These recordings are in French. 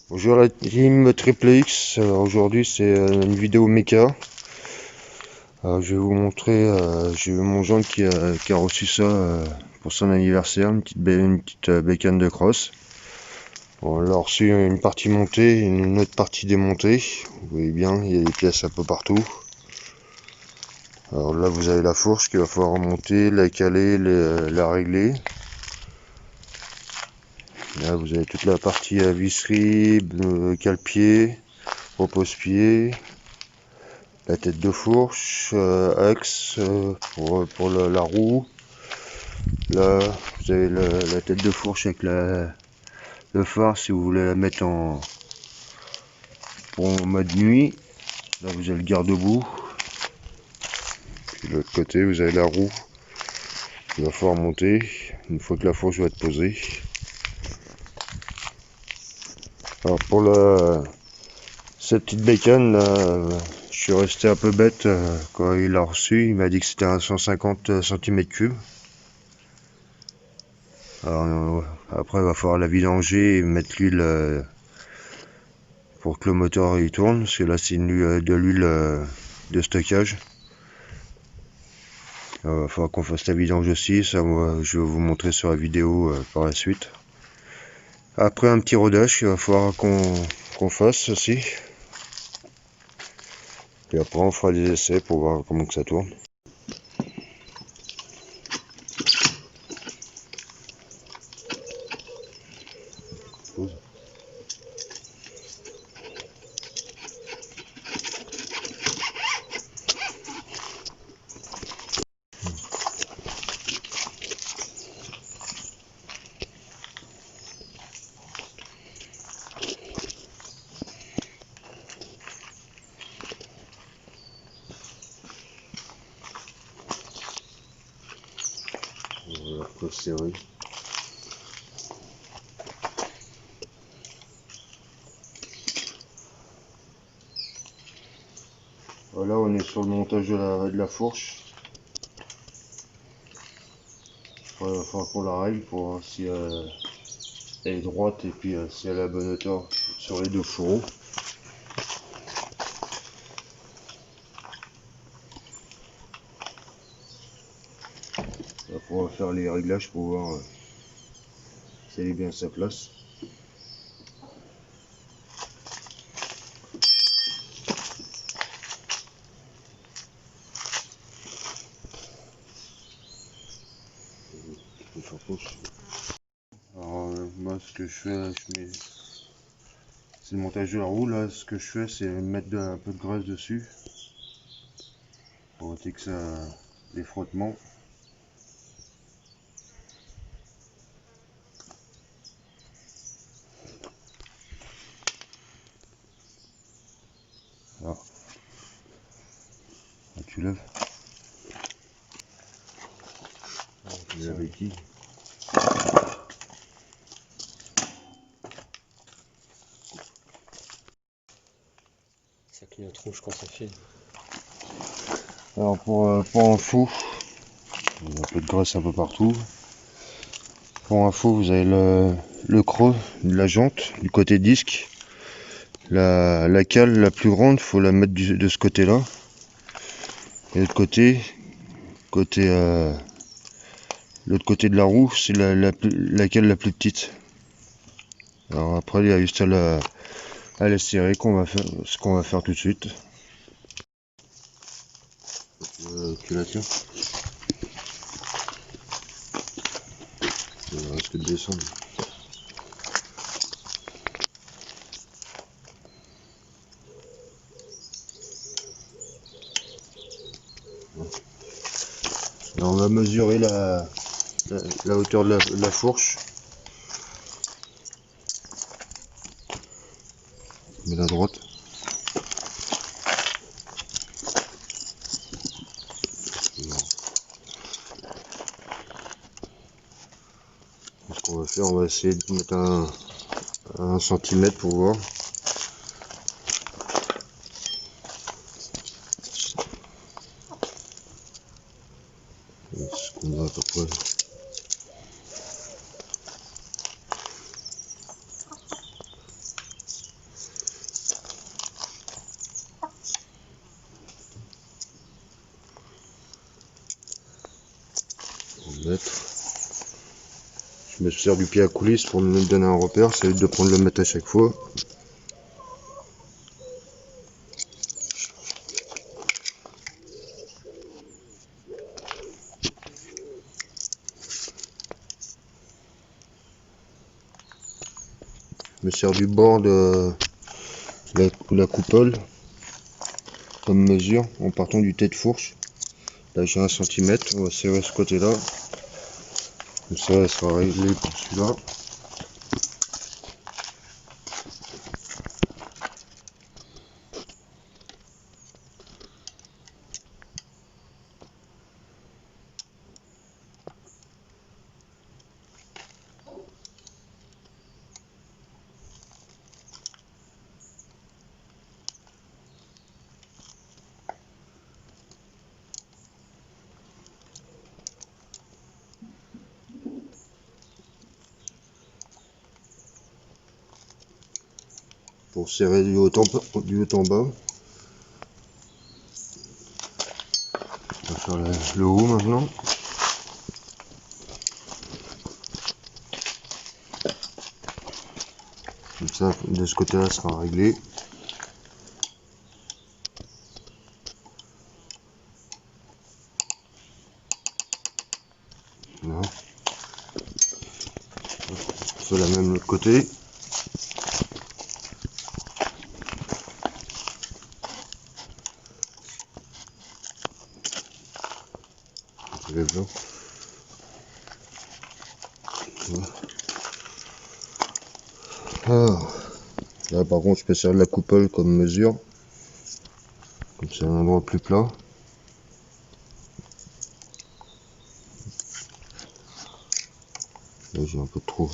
Bonjour la team Triple X, aujourd'hui c'est une vidéo méca. Je vais vous montrer, j'ai eu mon gendre qui a reçu ça pour son anniversaire, une petite bécane de cross. Bon, on a reçu une partie montée, une autre partie démontée. Vous voyez bien, il y a des pièces un peu partout. Alors là vous avez la fourche qu'il va falloir remonter, la caler, la régler. Là vous avez toute la partie à visserie, cale-pied, repose-pied, la tête de fourche, axe pour la roue. Là vous avez la tête de fourche avec le phare si vous voulez la mettre pour mode nuit. Là vous avez le garde-boue. Puis de l'autre côté vous avez la roue. Il va falloir monter une fois que la fourche va être posée. Alors pour cette petite bécane là, je suis resté un peu bête quand il l'a reçu. Il m'a dit que c'était un 150 cm3. Alors, après il va falloir la vidanger et mettre l'huile pour que le moteur il tourne, parce que là c'est de l'huile de stockage. Il va falloir qu'on fasse la vidange aussi, ça je vais vous montrer sur la vidéo par la suite. Après un petit rodage il va falloir qu'on fasse aussi. Et après on fera des essais pour voir comment que ça tourne. Voilà, serré. Voilà, on est sur le montage de la fourche. Il va falloir qu'on la règle pour voir si elle est droite et puis si elle a la bonne hauteur sur les deux fourreaux. On va faire les réglages pour voir si elle est bien à sa place. Alors moi ce que je fais, c'est le montage de la roue. Là ce que je fais c'est mettre un peu de graisse dessus pour éviter que ça les frottements. Alors, là, tu lèves la béquille. Ça clignote rouge quand ça file. Alors pour info, il y a un peu de graisse un peu partout. Pour info, vous avez le creux de la jante du côté disque. La cale la plus grande, faut la mettre de ce côté-là. Et l'autre côté, l'autre côté de la roue, c'est la cale la plus petite. Alors après, il y a juste à la serrer ce qu'on va faire tout de suite. Tu la tiens. Ça risque de descendre. Alors on va mesurer la hauteur de la fourche. On met la droite. Ce qu'on va faire, on va essayer de mettre un centimètre pour voir. Là, à peu près. On va mettre. Je me sers du pied à coulisse pour me donner un repère, ça évite de prendre le mètre à chaque fois. Je me sers du bord de la coupole comme mesure en partant du tête fourche. Là j'ai 1 cm, on va serrer ce côté là. Comme ça elle sera réglée pour celui-là. Pour serrer du haut en bas. On va faire le haut maintenant. Comme ça, de ce côté-là sera réglé. Voilà. On fait la même de l'autre côté. On lève là. Voilà. Alors, là par contre je peux servir la coupole comme mesure. Comme c'est un endroit plus plat. Là j'ai un peu trop.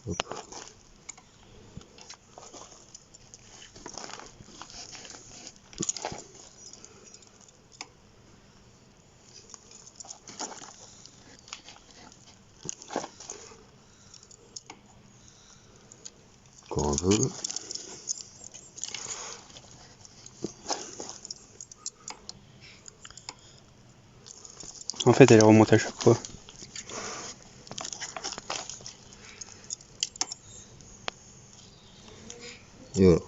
Hop. Encore un peu. En fait, elle remonte à chaque fois. Et voilà.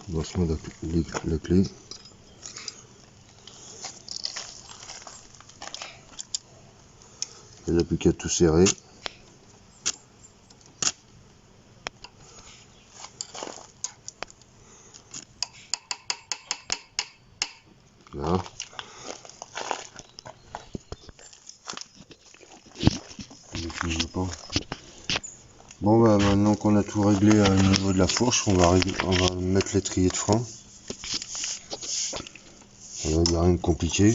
On va se mettre la clé. Il n'y a plus qu'à tout serrer. Là. Bon bah maintenant qu'on a tout réglé au niveau de la fourche, on va mettre l'étrier de frein. Il n'y a rien de compliqué.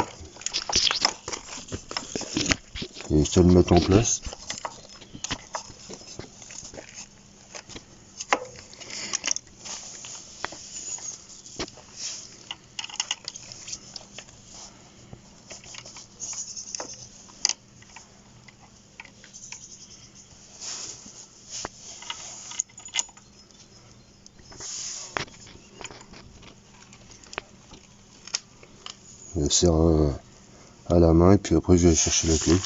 Et ça le mettre en place. Je le serre à la main et puis après je vais aller chercher la clé.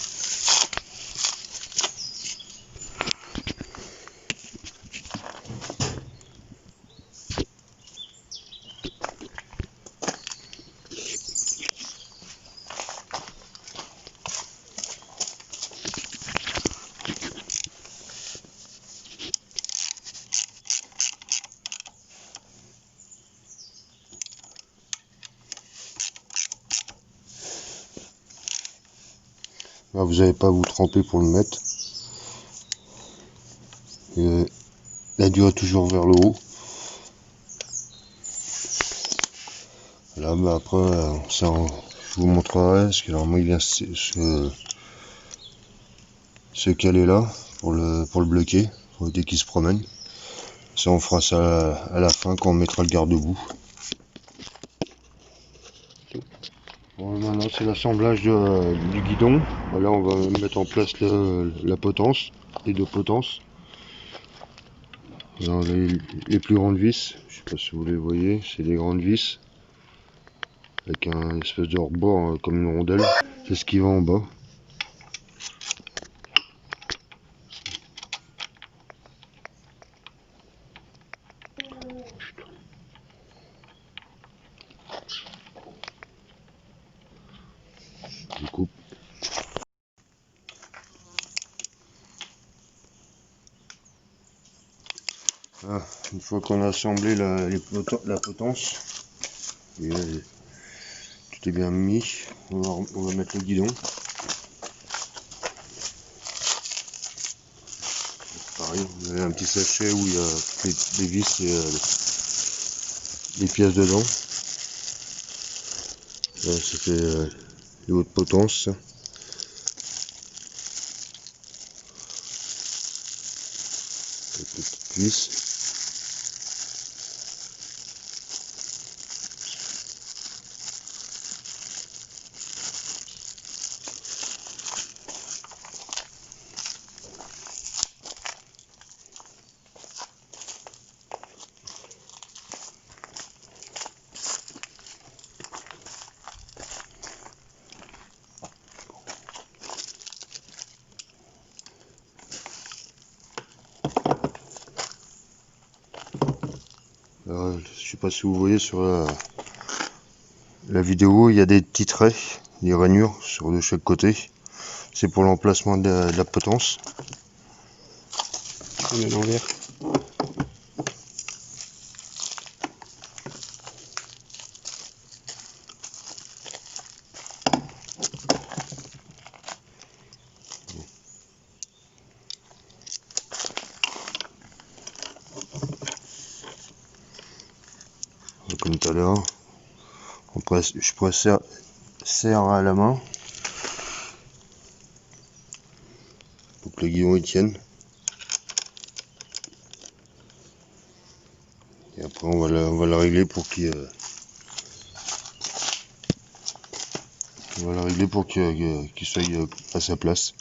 Là, vous n'avez pas à vous tremper pour le mettre. Et la durée toujours vers le haut. Là, bah après, ça, je vous montrerai, parce que normalement il vient se caler là pour le bloquer dès qu'il se promène. Ça, on fera ça à la fin quand on mettra le garde-boue. Bon, maintenant c'est l'assemblage du guidon. Là on va mettre en place la potence, les deux potences. Alors, les plus grandes vis, je sais pas si vous les voyez, c'est des grandes vis avec un espèce de rebord comme une rondelle. C'est ce qui va en bas. Je coupe. Ah, une fois qu'on a assemblé la potence, et là, tout est bien mis, on va mettre le guidon. Pareil, vous avez un petit sachet où il y a les vis et les pièces dedans. Là, c'était les hautes potences. Les petites vis. Alors, je sais pas si vous voyez sur la vidéo, il y a des petits traits, des rainures de chaque côté. C'est pour l'emplacement de la potence. On met l'envers. Comme tout à l'heure, je serre à la main pour que le guidon il tienne. Et après on va la régler pour qu'il soit à sa place.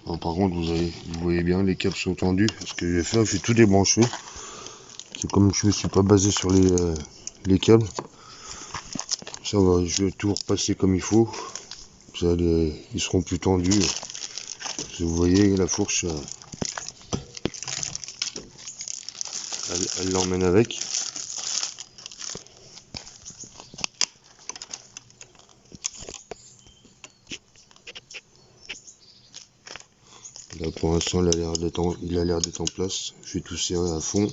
Bon, par contre vous voyez bien les câbles sont tendus. Ce que je vais faire, je vais tout débrancher. C'est comme je ne me suis pas basé sur les câbles. Ça va, je vais tout repasser comme il faut. Ça, ils seront plus tendus. Si vous voyez la fourche, elle l'emmène avec. Là pour l'instant il a l'air d'être en place. Je vais tout serrer à fond.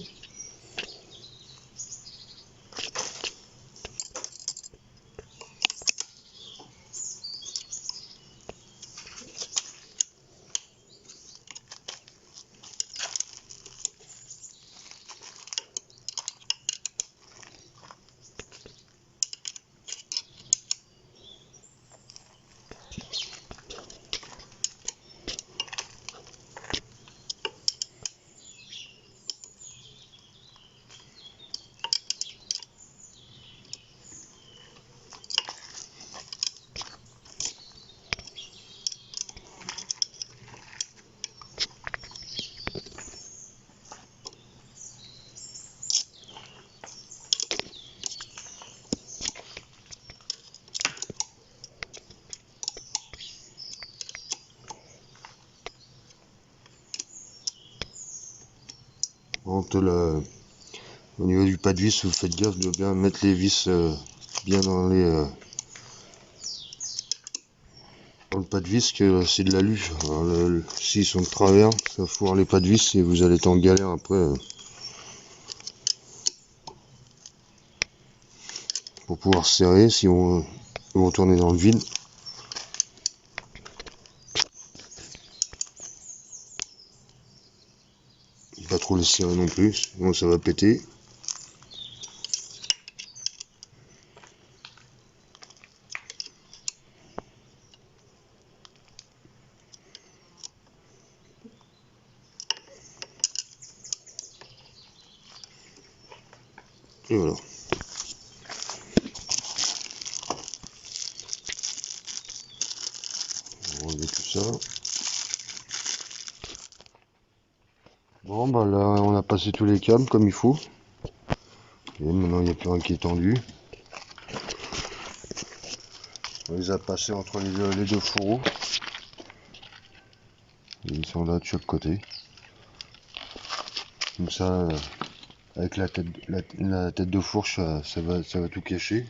quand au niveau du pas de vis, vous faites gaffe de bien mettre les vis bien dans le pas de vis, que c'est de l'alu. S'ils sont de travers, ça foire les pas de vis et vous allez être en galère après pour pouvoir serrer si vous retournez dans le vide. Pas trop les serrer non plus, sinon ça va péter. Et voilà. On va enlever tout ça. Bon bah là on a passé tous les câbles comme il faut. Et maintenant il n'y a plus rien qui est tendu. On les a passés entre les deux fourreaux. Et ils sont là de chaque côté. Comme ça, avec la tête de fourche, ça va tout cacher.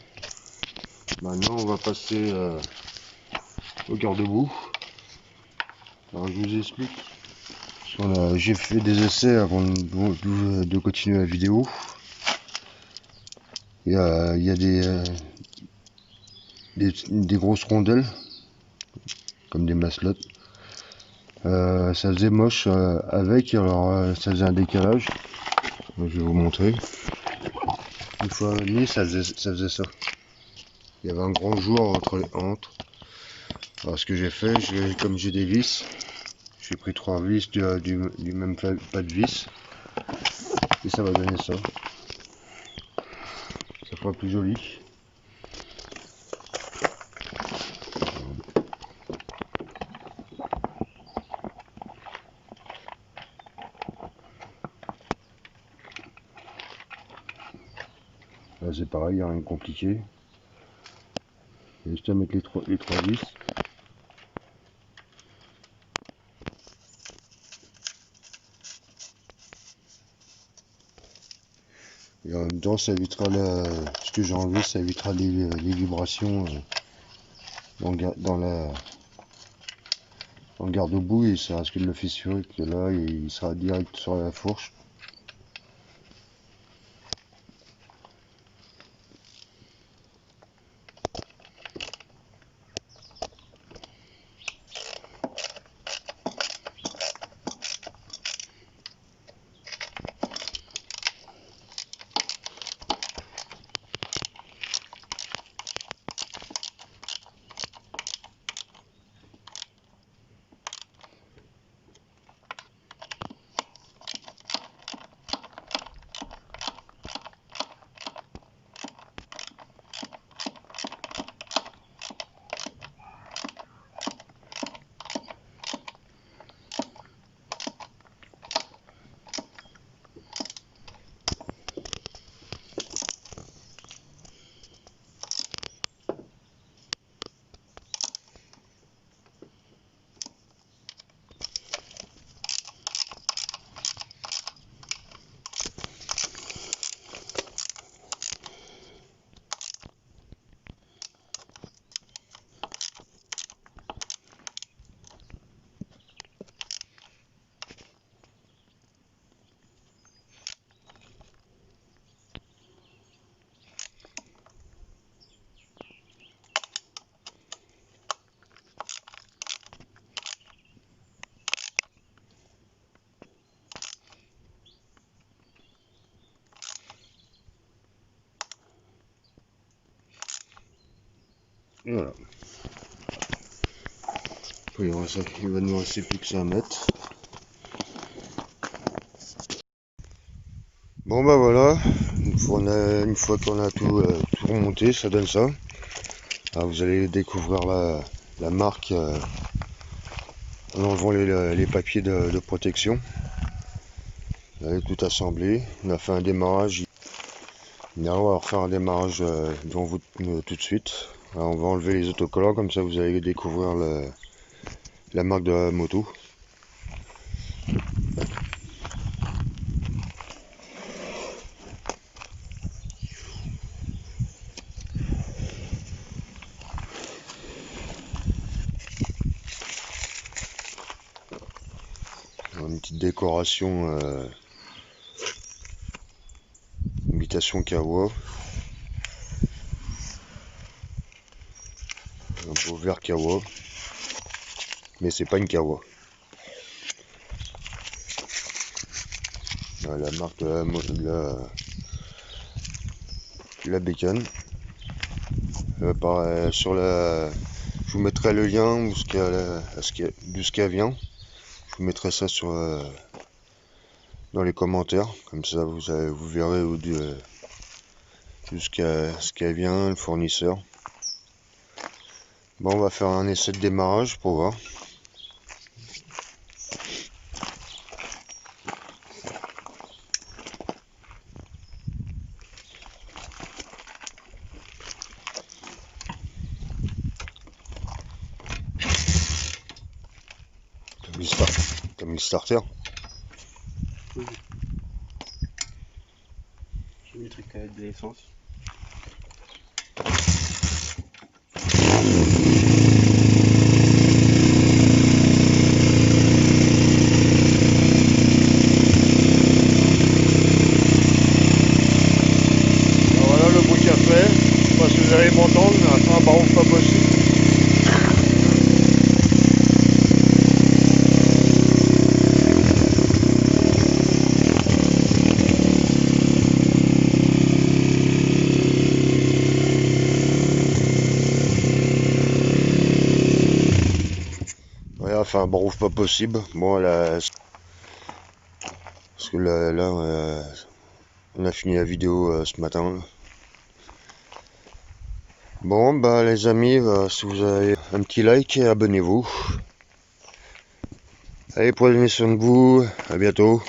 Maintenant on va passer au garde-boue. Alors je vous explique. J'ai fait des essais avant de continuer la vidéo. Il y a des grosses rondelles, comme des maslottes. Ça faisait moche avec, alors ça faisait un décalage. Je vais vous montrer. Une fois mis, ça faisait ça. Il y avait un grand jour entre les hantes. Alors ce que j'ai fait, comme j'ai des vis, j'ai pris 3 vis du même pas de vis. Et ça va donner ça. Ça fera plus joli. Là c'est pareil, il n'y a rien de compliqué. Il y a juste à mettre les trois vis. Et en même temps, ça évitera ce que j'ai enlevé, ça évitera les vibrations dans le garde-boue, et ça risque de le fissurer, que là il sera direct sur la fourche. Et voilà. Il va nous rester plus que ça à mettre. Bon bah voilà, une fois qu'on a tout remonté, ça donne ça. Alors vous allez découvrir la marque en enlevant les papiers de protection. Vous avez tout assemblé. On a fait un démarrage. On va refaire un démarrage devant vous tout de suite. Alors on va enlever les autocollants, comme ça vous allez découvrir la marque de la moto. décoration imitation kawa. Un beau verre kawa, mais c'est pas une kawa. La marque de la Bacon. Sur la, je vous mettrai le lien d'où ce qu'elle vient. Je vous mettrai ça dans les commentaires, comme ça vous verrez d'où ce qu'elle vient, le fournisseur. Bon, on va faire un essai de démarrage pour voir. Comme le starter. Oui. Je mettrai quand même de l'essence. Voilà le bruit qu'il a fait. Je sais pas si vous allez m'entendre, mais un baron pas possible. Ouais, enfin, barouf pas possible. Bon, là, parce que là on a fini la vidéo ce matin. Bon, bah les amis, si vous avez un petit like et abonnez-vous. Allez, prenez soin de vous. À bientôt.